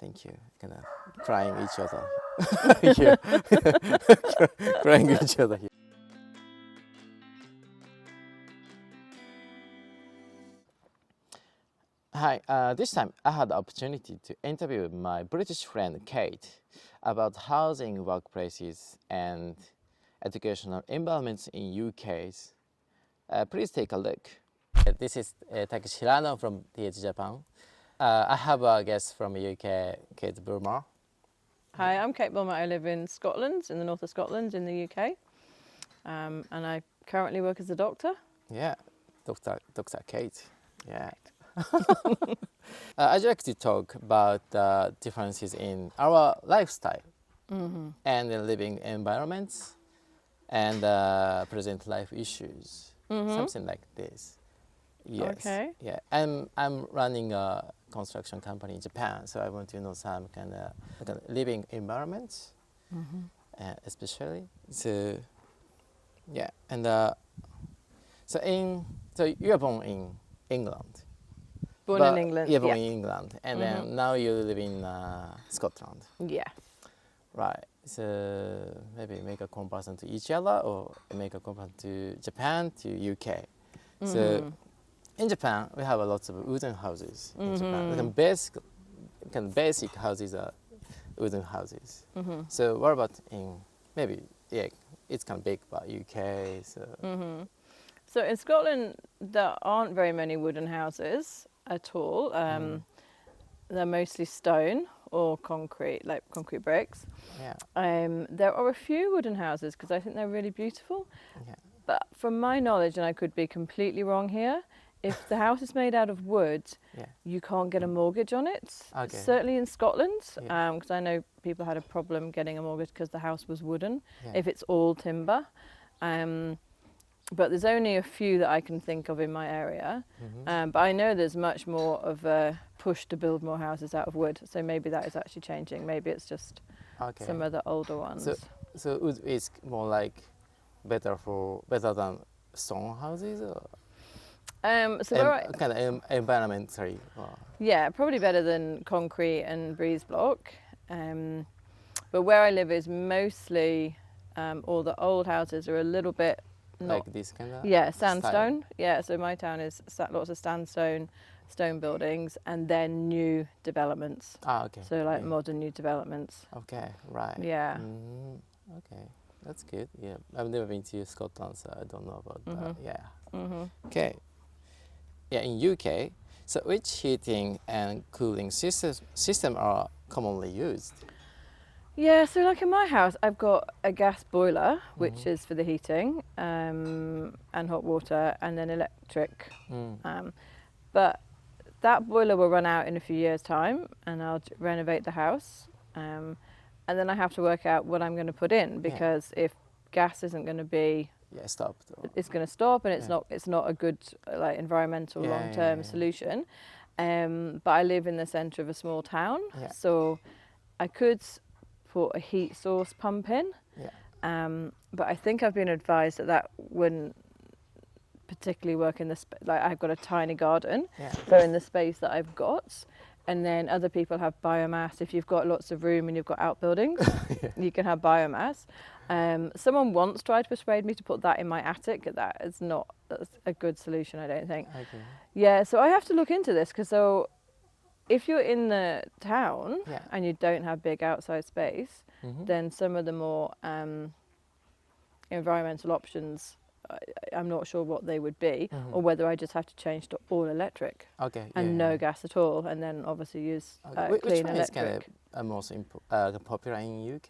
thank you. Kind of crying each other here. Crying each other here. Hi, this time I had the opportunity to interview my British friend Kate about housing workplaces and educational environments in UK's. Please take a look. This is Takeshi Hirano from THJAPAN. I have a guest from UK, Kate Bulmer. Hi, I'm Kate Bulmer. I live in Scotland, in the north of Scotland, in the UK. And I currently work as a doctor. Yeah, Dr. Kate. Yeah. I'd like to talk about the differences in our lifestyle and the living environments and present life issues, something like this. Yes. Okay. Yeah, I'm running a construction company in Japan, so I want to know some kind of living environments, especially. So yeah, and so you are born in England. Born in England. Yeah, born in England, and then now you live in Scotland. Yeah. Right. So maybe make a comparison to each other, or make a comparison to Japan, to UK. So in Japan, we have a lot of wooden houses. In Japan, like basic houses are wooden houses. So what about in maybe it's kind of big, but UK. So. So in Scotland, there aren't very many wooden houses at all. They're mostly stone or concrete, like concrete bricks. Yeah. There are a few wooden houses because I think they're really beautiful. Yeah. But from my knowledge, and I could be completely wrong here, if the house is made out of wood, you can't get a mortgage on it. Okay. Certainly in Scotland, because I know people had a problem getting a mortgage because the house was wooden, if it's all timber. But there's only a few that I can think of in my area. But I know there's much more of a push to build more houses out of wood. So maybe that is actually changing. Maybe it's just some of the older ones. So wood is more like better than stone houses, or kind of environment. Sorry. Yeah, probably better than concrete and breeze block. But where I live is mostly all the old houses are a little bit. Like this kind of? Yeah, sandstone. Style. Yeah, so my town is lots of sandstone, stone buildings, and then new developments. Okay. So like modern new developments. Okay, right. Yeah. Okay, that's good. Yeah, I've never been to Scotland, so I don't know about that. Yeah. Okay. Yeah, in UK, so which heating and cooling system are commonly used? Yeah, so like in my house, I've got a gas boiler, which is for the heating and hot water, and then electric. But that boiler will run out in a few years' time, and I'll renovate the house. And then I have to work out what I'm going to put in, because if gas isn't going to be, it's going to stop, and it's not a good like environmental long-term solution. But I live in the centre of a small town, so I could put a heat source pump in, but I think I've been advised that wouldn't particularly work in the like I've got a tiny garden, so in the space that I've got, and then other people have biomass. If you've got lots of room and you've got outbuildings, you can have biomass. Someone once tried to persuade me to put that in my attic. That's a good solution, I don't think. Okay. Yeah, so I have to look into this, because if you're in the town and you don't have big outside space, then some of the more environmental options, I'm not sure what they would be, or whether I just have to change to all electric and no gas at all, and then obviously use clean electric. Which one is kind of most popular in UK?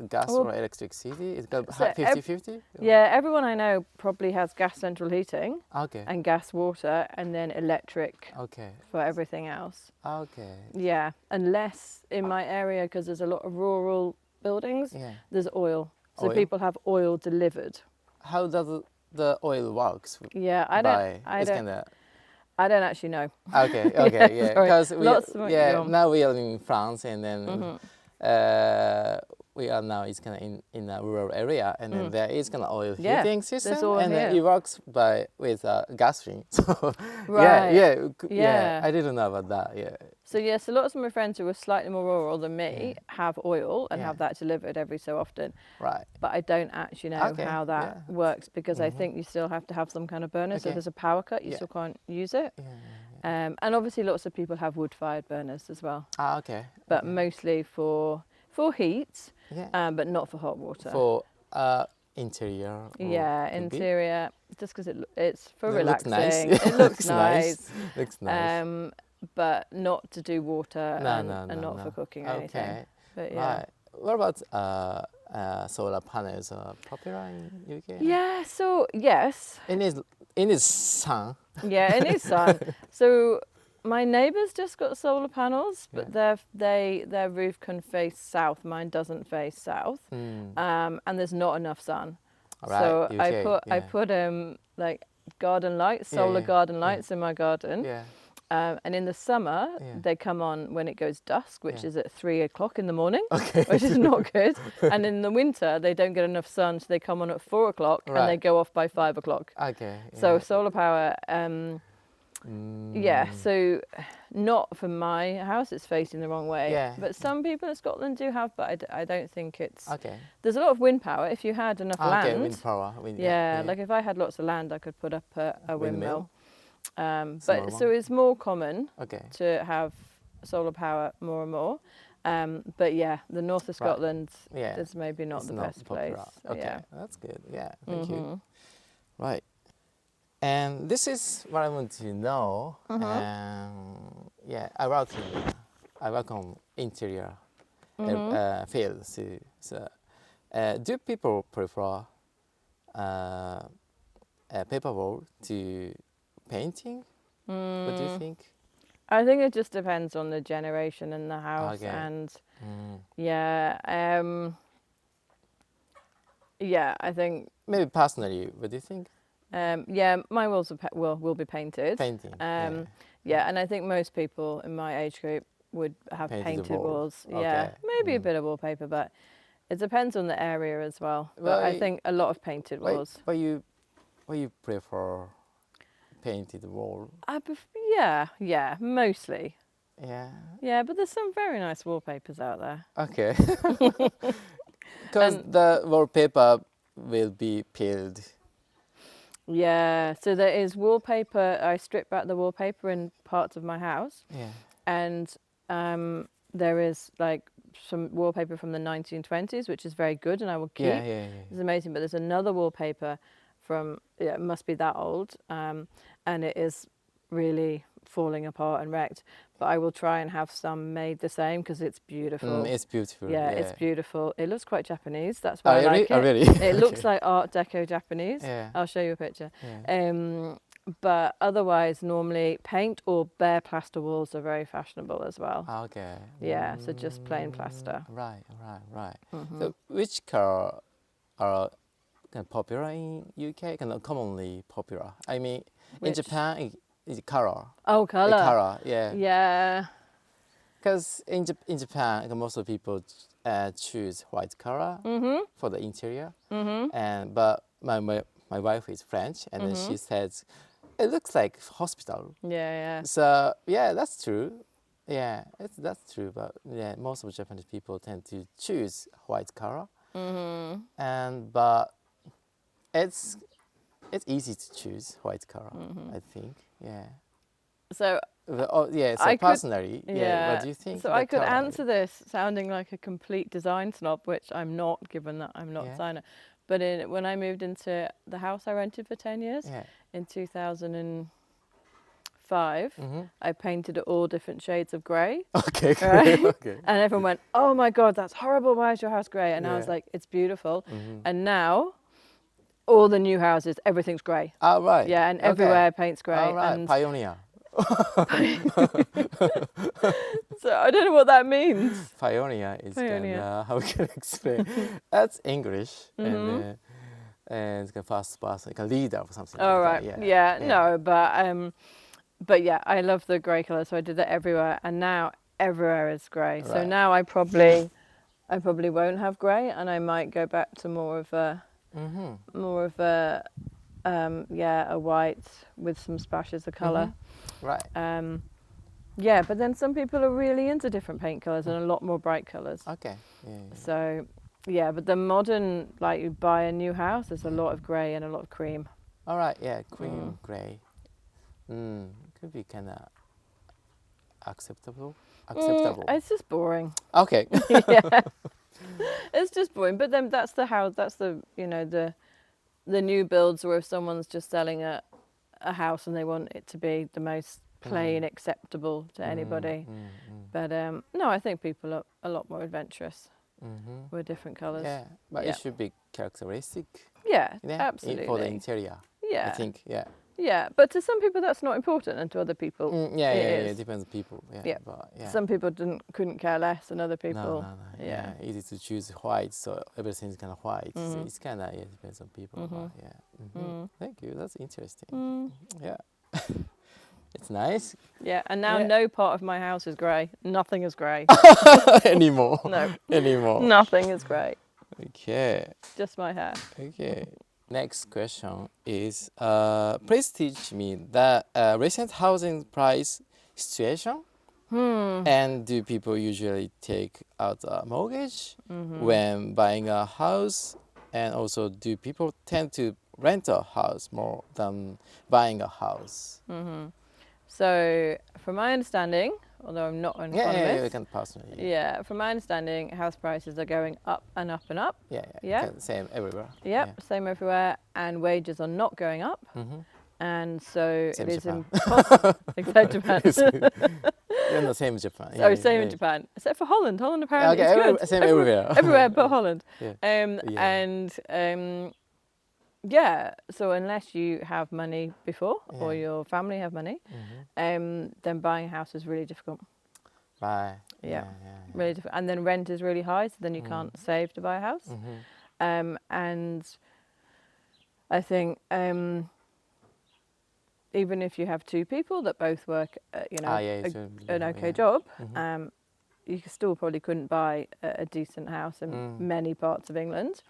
Gas or electricity? Is it 50-50? Yeah, everyone I know probably has gas central heating and gas water, and then electric for everything else. Yeah, unless in my area, because there's a lot of rural buildings, there's oil. So people have oil delivered. How does the oil works? Yeah, I don't actually know. Okay, yeah, because now we are in France, and then we are now it's kind of in a rural area, and then there is kind of oil heating system, and then it works with gas stream. So I didn't know about that. Yeah. So yes, a lot of my friends who are slightly more rural than me have oil and have that delivered every so often. Right. But I don't actually know how that works because I think you still have to have some kind of burner. So if there's a power cut, you still can't use it. And obviously lots of people have wood-fired burners as well. Ah, okay. But mostly for heat, but not for hot water. For interior. Interior. Just because it's for relaxing. Looks nice. It looks nice. Looks nice. But not to do water and not for cooking or anything. Okay. But yeah. Right. What about solar panels? Are popular in UK? Yeah. So yes. In its sun. Yeah, in its sun. So my neighbours just got solar panels, but their roof can face south. Mine doesn't face south, and there's not enough sun. Right, so UK, I put like garden lights, solar garden lights in my garden. Yeah. And in the summer, they come on when it goes dusk, which is at 3 o'clock in the morning, which is not good. And in the winter, they don't get enough sun, so they come on at 4 o'clock and they go off by 5 o'clock. Okay. So solar power, so not for my house, it's facing the wrong way. Yeah. But some people in Scotland do have, but I don't think it's... Okay. There's a lot of wind power. If you had enough land... Okay, wind power. Like if I had lots of land, I could put up a windmill. But Small so it's more common Okay. to have solar power more and more. But yeah, the north of Scotland is maybe not It's the not best popular. place. Okay, Yeah. that's good. Yeah, thank you. Right. And this is what I want to know. I work on interior fields. So, do people prefer paper wall to painting? What do you think? I think it just depends on the generation in the house, and I think maybe personally, what do you think? My walls will be painted. Painting. And I think most people in my age group would have painted walls. Okay. Yeah, maybe a bit of wallpaper, but it depends on the area as well. But I think a lot of painted walls. But you prefer painted wall? Mostly. Yeah. Yeah, but there's some very nice wallpapers out there. Okay. Because the wallpaper will be peeled. Yeah, so there is wallpaper. I strip back the wallpaper in parts of my house. Yeah. And there is like some wallpaper from the 1920s, which is very good, and I will keep. Yeah. It's amazing. But there's another wallpaper from, it must be that old, and it is really falling apart and wrecked. But I will try and have some made the same because it's beautiful. It's beautiful. Yeah, it's beautiful. It looks quite Japanese. That's why I like it. Oh, really? It looks like Art Deco Japanese. Yeah. I'll show you a picture. Yeah. But otherwise, normally paint or bare plaster walls are very fashionable as well. Okay. Yeah, so just plain plaster. Right. So which color are popular in UK? Commonly popular. I mean, in Japan, it's color. Oh, color. Color, yeah. Yeah. Because in Japan, most of people choose white color for the interior. But my wife is French, and then she says, it looks like hospital. Yeah. So yeah, that's true. Yeah, that's true. But yeah, most of Japanese people tend to choose white color. But it's easy to choose white color, I think. Yeah. So. So personally, what do you think? So I could answer this sounding like a complete design snob, which I'm not, given that I'm not a designer. But when I moved into the house I rented for 10 years, in 2005, I painted it all different shades of grey. Okay, right? Okay. And everyone went, "Oh my God, that's horrible, why is your house grey?" And I was like, it's beautiful. And now, all the new houses, everything's grey. Oh, right. Yeah, and everywhere paint's grey. Oh, right, and pioneer. So I don't know what that means. Pioneer is how can I explain? That's English, and it's the first person, like a leader or something. Oh, like right. That. Yeah, no, but yeah, I love the grey colour, so I did that everywhere, and now everywhere is grey. Right. So now I probably won't have grey, and I might go back to more of a a white with some splashes of colour. Right. Yeah, but then some people are really into different paint colours and a lot more bright colours. Okay. Yeah. So, yeah, but the modern, like you buy a new house, there's a lot of grey and a lot of cream. All right. Yeah. Cream, gray. Could be kind of acceptable. It's just boring. Okay. Yeah, it's just boring. But then that's the house. That's the the new builds where if someone's just selling a house and they want it to be the most plain, acceptable to anybody. But no, I think people are a lot more adventurous with different colours. Yeah, but it should be characteristic. Yeah, absolutely. For the interior. Yeah. I think. Yeah. Yeah, but to some people that's not important, and to other people, it depends on people. Yeah. But, Some people couldn't care less, and other people. No. Yeah. Easy to choose white, so everything's kind of white. So it's kind of depends on people. But, Thank you. That's interesting. Yeah. It's nice. Yeah, and now no part of my house is grey. Nothing is grey anymore. No. Anymore. Nothing is grey. Okay. Just my hair. Okay. Next question is, please teach me the recent housing price situation. And do people usually take out a mortgage when buying a house? And also, do people tend to rent a house more than buying a house? So, from my understanding, although I'm not an economist, you can personally. Yeah, from my understanding, house prices are going up and up and up. Yeah. Same everywhere. Same everywhere, and wages are not going up. And so same it is Japan. impossible. Except Japan. No, same Japan. Oh, same in Japan. Except for Holland. Holland apparently is good. Same everywhere. Everywhere but Holland. So unless you have money before or your family have money, then buying a house is really difficult. Right. Really difficult. And then rent is really high, so then you can't save to buy a house. And I think even if you have two people that both work, an okay job, you still probably couldn't buy a decent house in many parts of England.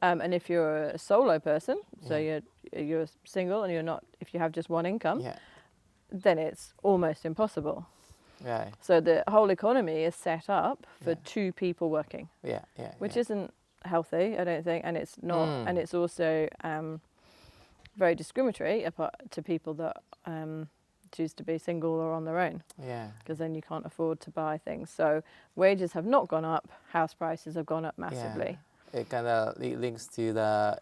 And if you're a solo person, so you're single and you're not, if you have just one income, then it's almost impossible. Right. So the whole economy is set up for two people working. Which isn't healthy, I don't think, and it's not, and it's also very discriminatory to people that choose to be single or on their own. Because then you can't afford to buy things. So wages have not gone up, house prices have gone up massively. It kind of links to the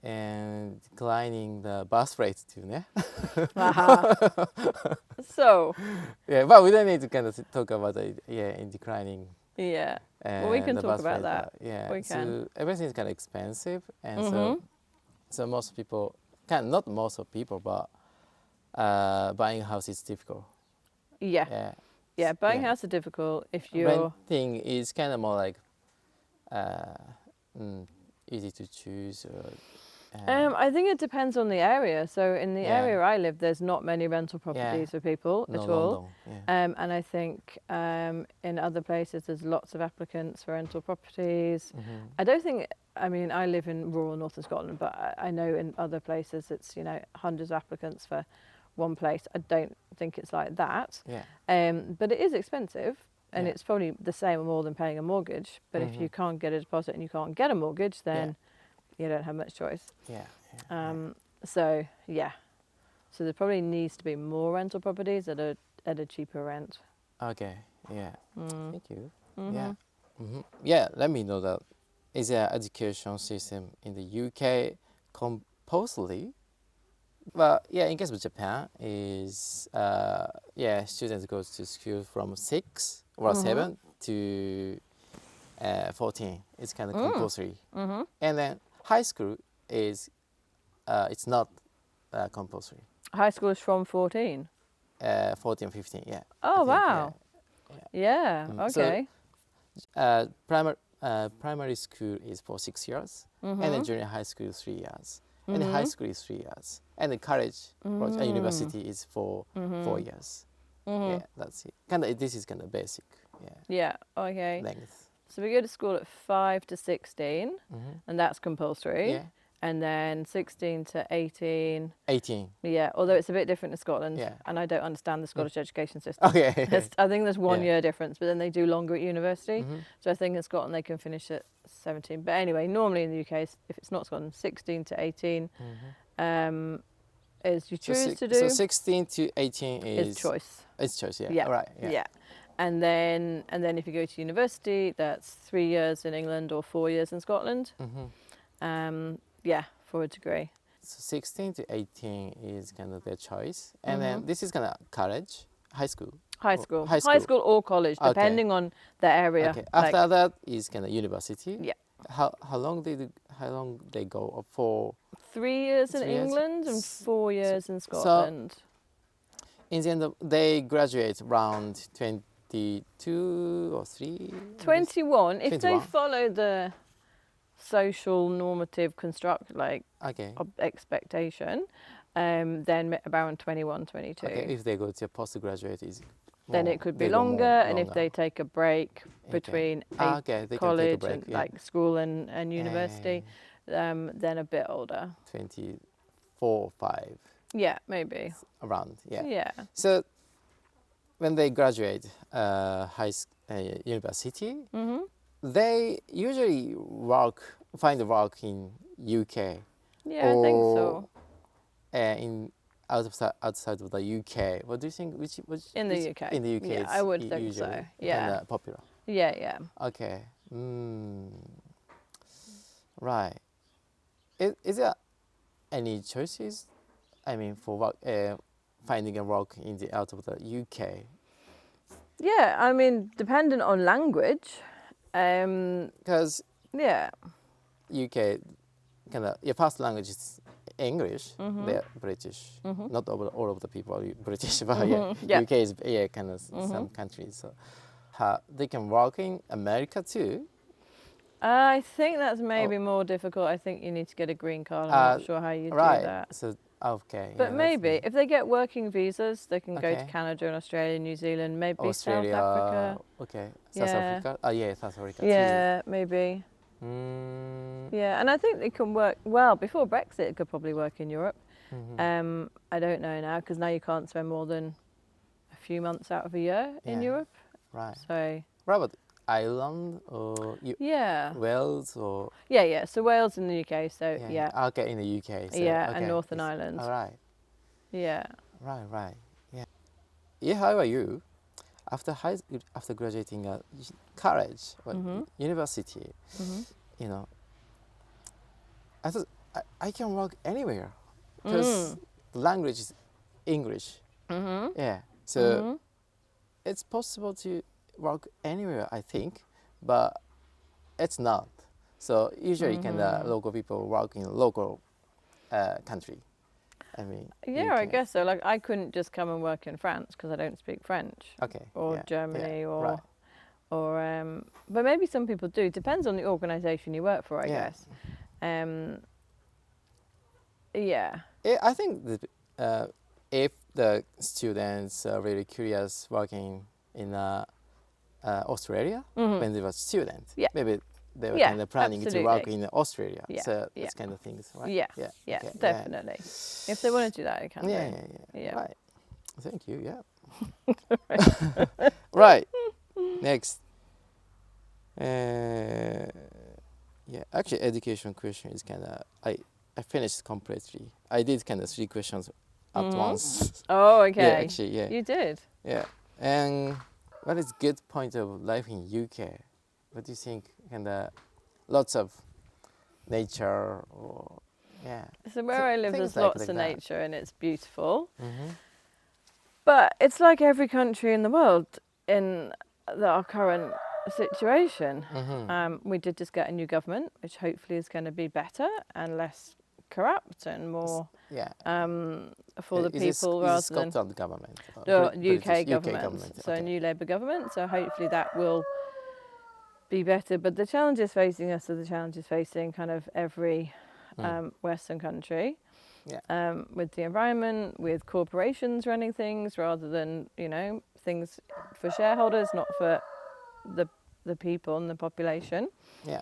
declining the birth rate too, ne? So. Yeah, but we don't need to kind of talk about it. In declining. Yeah. Well, we can talk about that. We can. So everything's kind of expensive, and so most people not most of people, but buying a house is difficult. Buying a house is difficult if you're renting is kind of more like easy to choose. I think it depends on the area. So in the area I live, there's not many rental properties for people at all. And I think in other places there's lots of applicants for rental properties. I don't think, I mean, I live in rural northern Scotland, but I know in other places it's, hundreds of applicants for one place. I don't think it's like that. But it is expensive. And it's probably the same or more than paying a mortgage. But if you can't get a deposit and you can't get a mortgage, then you don't have much choice. So there probably needs to be more rental properties at a cheaper rent. Okay. Thank you. Let me know that. Is the education system in the UK compulsory? But in case of Japan, is students go to school from 6 or 7 to 14. It's kind of compulsory. And then high school is it's not compulsory. High school is from 14? 14, 15, Oh, wow. Okay. So, primary school is for 6 years, and then junior high school is 3 years, and then high school is 3 years, and then college or university is for 4 years. That's it. This is kind of basic. Okay. Length. So we go to school at 5 to 16, and that's compulsory. and then 16 to 18. 18. Yeah, although it's a bit different in Scotland, Yeah. and I don't understand the Scottish education system. Okay. I think there's 1 Yeah. year difference, but then they do longer at university. Mhm. So I think in Scotland they can finish at 17. But anyway, normally in the UK, if it's not Scotland, 16 to 18 is you choose to do. So 16 to 18 is choice. It's choice, yeah. Yeah. All right. Yeah. Yeah. And then if you go to university, that's 3 years in England or 4 years in Scotland. Yeah, for a degree. So 16 to 18 is kind of their choice, and then this is kind of college, high school. High school. High school. Or college, Okay. depending on the area. Okay. Like- After that is kind of university. Yeah. How long they go for? 3 years in 3 years? England and 4 years in Scotland. In the end, they graduate around 22 or 3. 21. If they 21. follow the social normative construct, like Okay. expectation, then around 21, 22. Okay. If they go to postgraduate, is Then more- it could be they go longer, more and if they take a break between okay, they can college take a break, and yeah. like school and university, then a bit older. 24 or 5 Yeah, maybe. around, yeah. Yeah. So when they graduate university, they usually find work in UK. Yeah, I think so. or, outside of the UK. What do you think? Which In the UK. In the UK, Yeah, it's I would think so. usually Yeah. kinda popular. Yeah, yeah. Okay. Right. Is there any choices? I mean, for work, finding a work out of the UK. Yeah, I mean, dependent on language. Because Yeah. UK, your first language is English. They're British. Not all of the people are British, but Yeah. UK is kind of some countries. So they can work in America too. I think that's maybe more difficult. I think you need to get a green card. I'm not sure how you do Right. that. So okay. But maybe if they get working visas, they can go to Okay. Canada and Australia, New Zealand, maybe Australia. South Africa. Okay. South Yeah. Africa. Oh yeah, South Africa Yeah, maybe. too. Yeah, and I think they can work well before Brexit. It could probably work in Europe. I don't know now because now you can't spend more than a few months out of a year in Yeah. Europe. Right. So Right, but Ireland or yeah, Wales or yeah. So Wales in the UK. So yeah, Okay, in the UK. So, Yeah, okay. and Northern Ireland. All right. yeah. Right. Yeah. Yeah. How are you? After graduating college or university, you know, I thought I can work anywhere because the language is English. Yeah. So it's possible to work anywhere, I think, but it's not. So usually, local people work in local country. I mean. Yeah, I UK. guess so. Like, I couldn't just come and work in France because I don't speak French. Okay. Or yeah, Germany, yeah, or, right. but maybe some people do. Depends on the organisation you work for, I Yeah. guess. Yeah. I think if the students are really curious working in Australia when they were students, maybe they were Yeah, kind of planning to work absolutely. in Australia. Yeah, So yeah. that's kind of things, right? Yeah. Yeah. Okay, Definitely. If they want to do that, they can. Yeah. do. Yeah. Right. Thank you. Yeah. Right. Next. Yeah. Actually, education question is kind of I finished completely. I did kind of 3 questions at once. Oh, okay. Yeah. Actually, yeah. You did. Yeah. And what is good point of life in UK? What do you think? Kind of lots of nature or So where I live, things there's like lots of that. nature and it's beautiful. But it's like every country in the world in our current situation. We did just get a new government, which hopefully is going to be better and less corrupt and more for the people rather than Scotland government. the British UK government. So a new Labour government. So hopefully that will be better. But the challenges facing us are the challenges facing kind of every Western country. With the environment, with corporations running things rather than, things for shareholders, not for the people and the population. Yeah.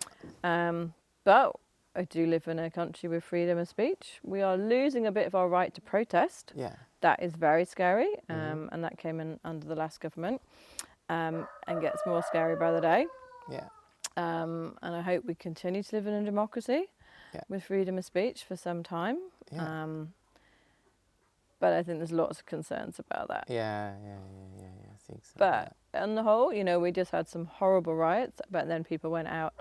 But I do live in a country with freedom of speech. We are losing a bit of our right to protest. Yeah. That is very scary, and that came in under the last government, and gets more scary by the day. Yeah. And I hope we continue to live in a democracy with freedom of speech for some time. Yeah. But I think there's lots of concerns about that. Yeah. I think so. But on the whole, you know, we just had some horrible riots, but then people went out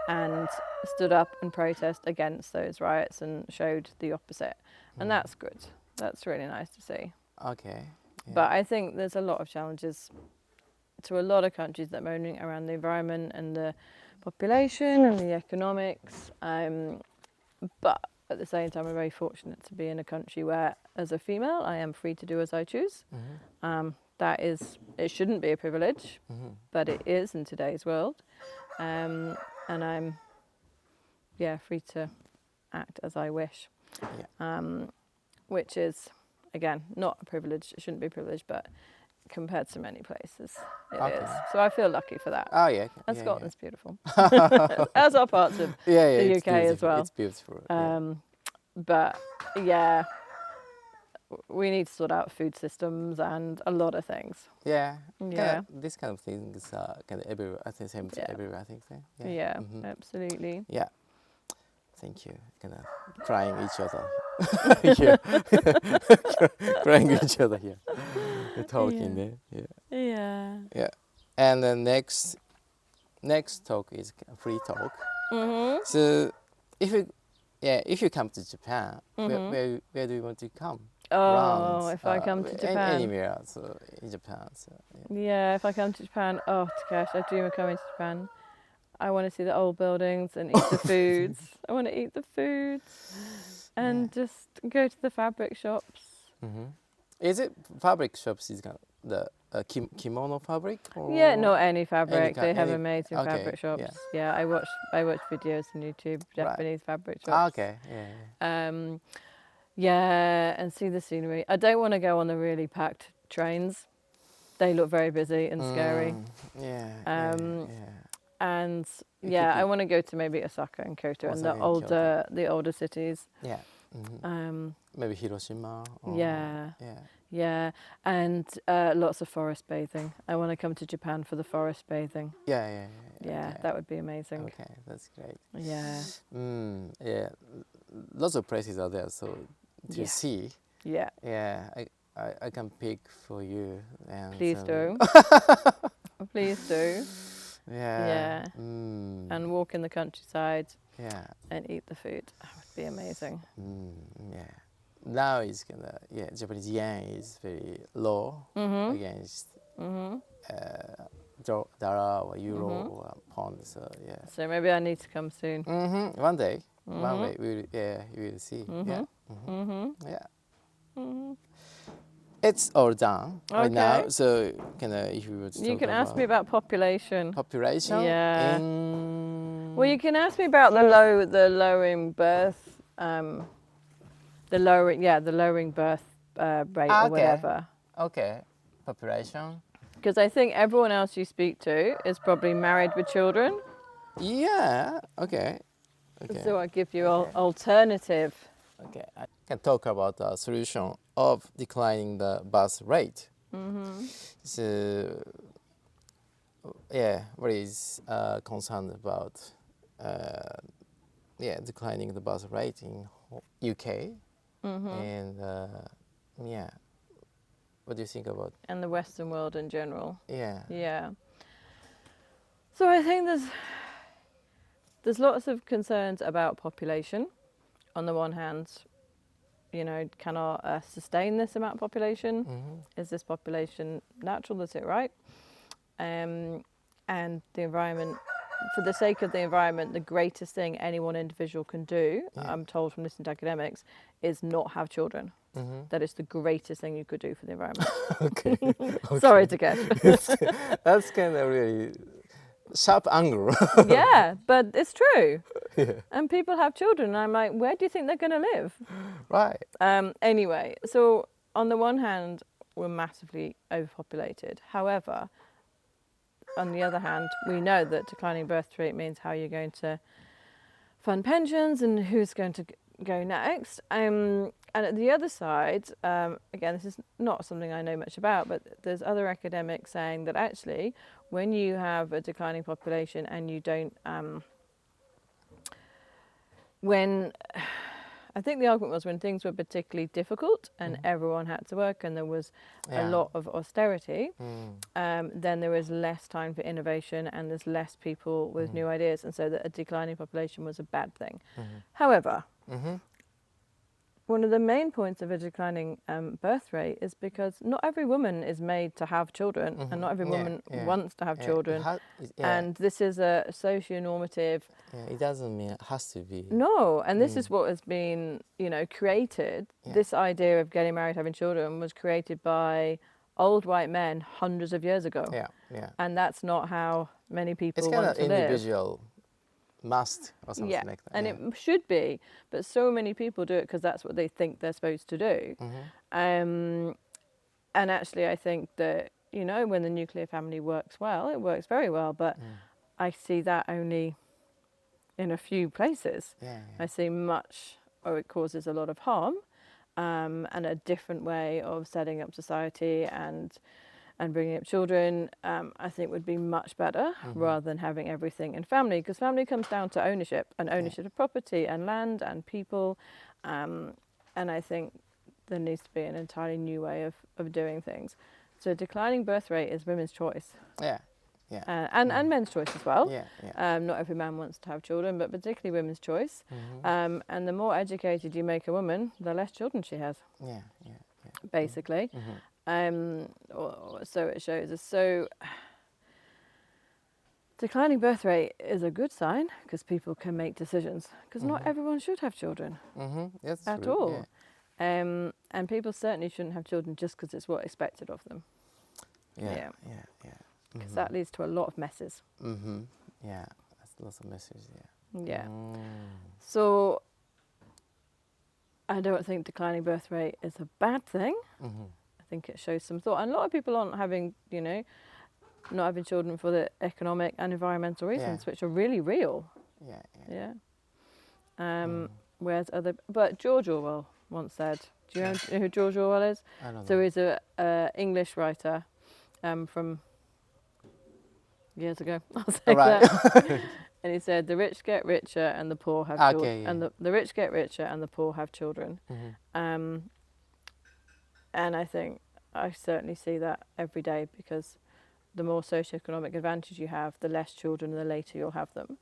and stood up and protested against those riots and showed the opposite. And that's good. That's really nice to see. Okay. Yeah. But I think there's a lot of challenges to a lot of countries that are moaning around the environment and the population and the economics. But at the same time, I'm very fortunate to be in a country where, as a female, I am free to do as I choose. That is, it shouldn't be a privilege, but it is in today's world. And I'm, free to act as I wish. Which is, again, not a privilege. It shouldn't be a privilege, but compared to many places, it is. So I feel lucky for that. Oh, yeah. And Scotland's beautiful. As are parts of the UK as well. It's beautiful. But, we need to sort out food systems and a lot of things. Yeah. Yeah. This kind of things are kind of everywhere. I think same to everywhere. I think so. Yeah, absolutely. Yeah. Thank you. Kind of crying each other here. Crying each other here. Talking there. Yeah. And the next talk is free talk. So if you come to Japan, where do you want to come? If I come to Japan. Anywhere in Japan. So, if I come to Japan, Takeshi, I dream of coming to Japan. I want to see the old buildings and eat the foods. I want to eat the foods and just go to the fabric shops. Is it fabric shops? Is the kimono fabric? Or not any fabric. They have amazing fabric shops. Yeah. I watch videos on YouTube, Japanese fabric shops. Okay. And see the scenery. I don't want to go on the really packed trains. They look very busy and scary. And I want to go to maybe Osaka and Kyoto and the older cities. Yeah. Maybe Hiroshima. And lots of forest bathing. I want to come to Japan for the forest bathing. Yeah, that would be amazing. Okay, that's great. Yeah. Lots of places are there, so to see. Yeah. Yeah, I can pick for you. And Please do. Please do. Yeah. And walk in the countryside. Yeah. And eat the food. That would be amazing. Yeah. Now it's Japanese yen is very low against dollar or euro or pound. So So maybe I need to come soon. One day we will see. It's all done right now. So if you would you can ask me about population. Population. Yeah. Well, you can ask me about the lowering birth. The lowering birth rate or whatever. Okay. Population. Because I think everyone else you speak to is probably married with children. Yeah. Okay. So I give you an alternative. Okay. I can talk about the solution of declining the birth rate. So what is concerned about declining the birth rate in UK. And what do you think about? And the Western world in general. Yeah. So I think there's lots of concerns about population. On the one hand, can our sustain this amount of population? Is this population natural? Is it right? And the environment. For the sake of the environment, the greatest thing any one individual can do, I'm told from listening to academics, is not have children. That is the greatest thing you could do for the environment. Okay. Sorry to get. That's kind of really sharp angle. Yeah, but it's true. And people have children, and I'm like, where do you think they're going to live? Right. Anyway, so on the one hand, we're massively overpopulated. However, on the other hand, we know that declining birth rate means how you're going to fund pensions and who's going to go next. And at the other side, again, this is not something I know much about, but there's other academics saying that actually when you have a declining population and you don't, I think the argument was when things were particularly difficult and everyone had to work and there was a lot of austerity, then there was less time for innovation and there's less people with new ideas, and so that a declining population was a bad thing. However, one of the main points of a declining birth rate is because not every woman is made to have children and not every woman wants to have children. And this is a socio-normative... it doesn't mean it has to be. No, and this is what has been, you know, created. This idea of getting married, having children was created by old white men hundreds of years ago. And that's not how many people want to live. It's kind of individual must or something like that. And it should be, but so many people do it because that's what they think they're supposed to do. And actually I think that, you know, when the nuclear family works well, it works very well, but I see that only in a few places. I see much, or it causes a lot of harm, and a different way of setting up society and bringing up children, I think would be much better rather than having everything in family, because family comes down to ownership and ownership of property and land and people, and I think there needs to be an entirely new way of doing things. So declining birth rate is women's choice. And men's choice as well. Not every man wants to have children, but particularly women's choice. And the more educated you make a woman, the less children she has. Basically. So it shows us. So declining birth rate is a good sign because people can make decisions, because not everyone should have children at all. And people certainly shouldn't have children just because it's what's expected of them. Because that leads to a lot of messes. That's lots of messes. So I don't think declining birth rate is a bad thing. I think it shows some thought, and a lot of people aren't having, you know, not having children for the economic and environmental reasons, which are really real. Whereas but George Orwell once said, do you know who George Orwell is? I don't know. So he's a English writer from years ago. I'll say that. And he said, the rich get richer and the poor have children. And the rich get richer and the poor have children. And I think I certainly see that every day, because the more socioeconomic advantage you have, the less children and the later you'll have them.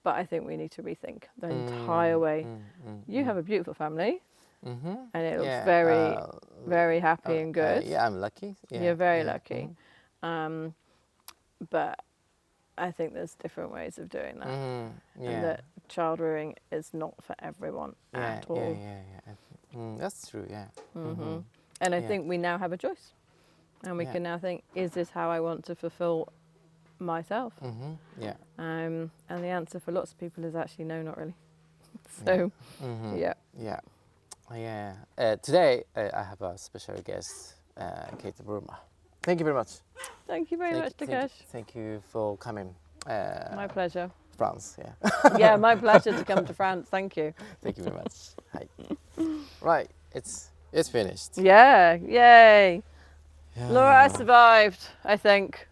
But I think we need to rethink the entire way. You have a beautiful family, and it looks very, very happy and good. I'm lucky. You're very lucky. But I think there's different ways of doing that. And that child rearing is not for everyone at all. That's true, And I think we now have a choice. And we can now think, is this how I want to fulfill myself? And the answer for lots of people is actually no, not really. So, today I have a special guest, Kate Burma. Thank you very much. Thank you very much, Takeshi. Thank you for coming. My pleasure. France, Yeah, my pleasure to come to France. Thank you. Thank you very much. Right, it's finished. Yeah, yay. Laura, I survived, I think.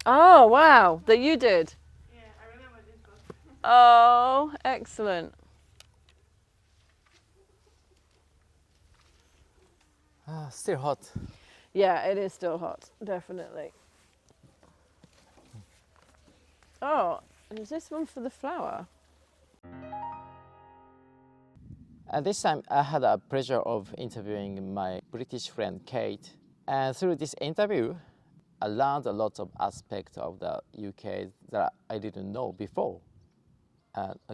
Oh, wow, that you did? Yeah, I remember this one. Oh, excellent. Still hot. Yeah, it is still hot, definitely. Oh, and is this one for the flower? This time I had the pleasure of interviewing my British friend Kate. And through this interview, I learned a lot of aspects of the UK that I didn't know before.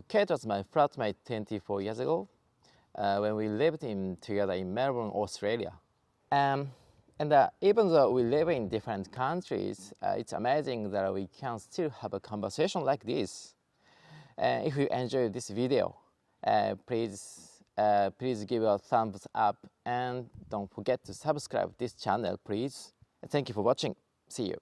Kate was my flatmate 24 years ago when we lived together in Melbourne, Australia. Even though we live in different countries, it's amazing that we can still have a conversation like this. If you enjoyed this video, please please give a thumbs up and don't forget to subscribe this channel, please. Thank you for watching. See you.